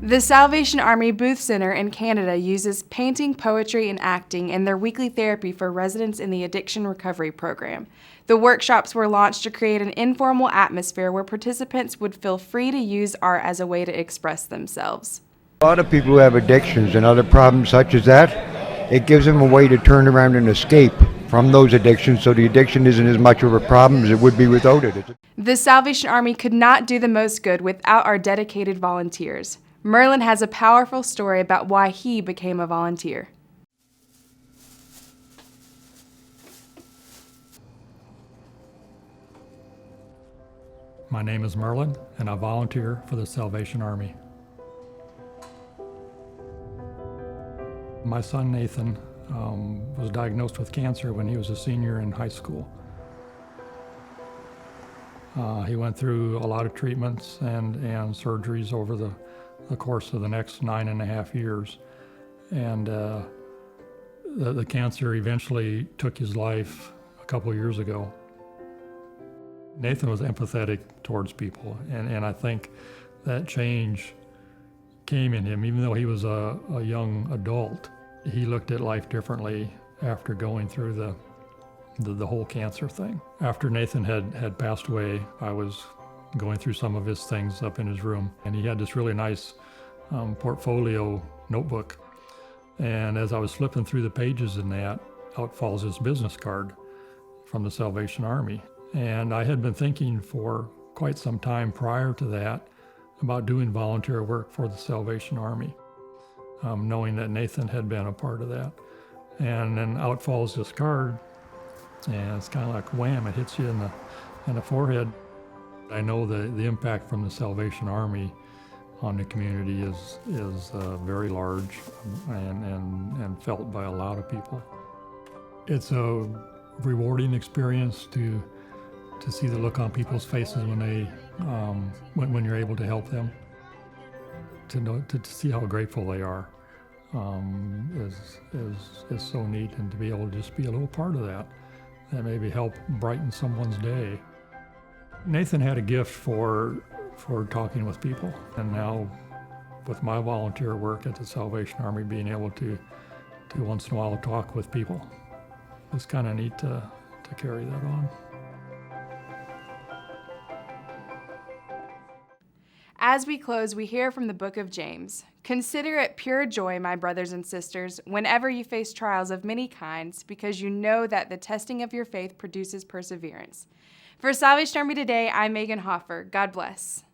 The Salvation Army Booth Center in Canada uses painting, poetry, and acting in their weekly therapy for residents in the Addiction Recovery Program. The workshops were launched to create an informal atmosphere where participants would feel free to use art as a way to express themselves. A lot of people who have addictions and other problems such as that, it gives them a way to turn around and escape from those addictions, so the addiction isn't as much of a problem as it would be without it. The Salvation Army could not do the most good without our dedicated volunteers. Merlyn has a powerful story about why he became a volunteer. My name is Merlyn, and I volunteer for the Salvation Army. My son Nathan was diagnosed with cancer when he was a senior in high school. He went through a lot of treatments and surgeries over the course of the next 9.5 years. And the cancer eventually took his life a couple years ago. Nathan was empathetic towards people, and I think that change came in him. Even though he was a young adult, he looked at life differently after going through the whole cancer thing. After Nathan had passed away, I was going through some of his things up in his room, and he had this really nice portfolio notebook. And as I was flipping through the pages in that, out falls his business card from the Salvation Army. And I had been thinking for quite some time prior to that about doing volunteer work for the Salvation Army, knowing that Nathan had been a part of that. And then out falls this card, and it's kind of like wham, it hits you in the forehead. I know the impact from the Salvation Army on the community is very large and felt by a lot of people. It's a rewarding experience to see the look on people's faces when you're able to help them. To see how grateful they are is so neat, and to be able to just be a little part of that maybe help brighten someone's day. Nathan had a gift for talking with people, and now with my volunteer work at the Salvation Army, being able to once in a while talk with people, it's kind of neat to carry that on. As we close, we hear from the book of James. Consider it pure joy, my brothers and sisters, whenever you face trials of many kinds, because you know that the testing of your faith produces perseverance. For Salvation Army Today, I'm Megan Hoffer. God bless.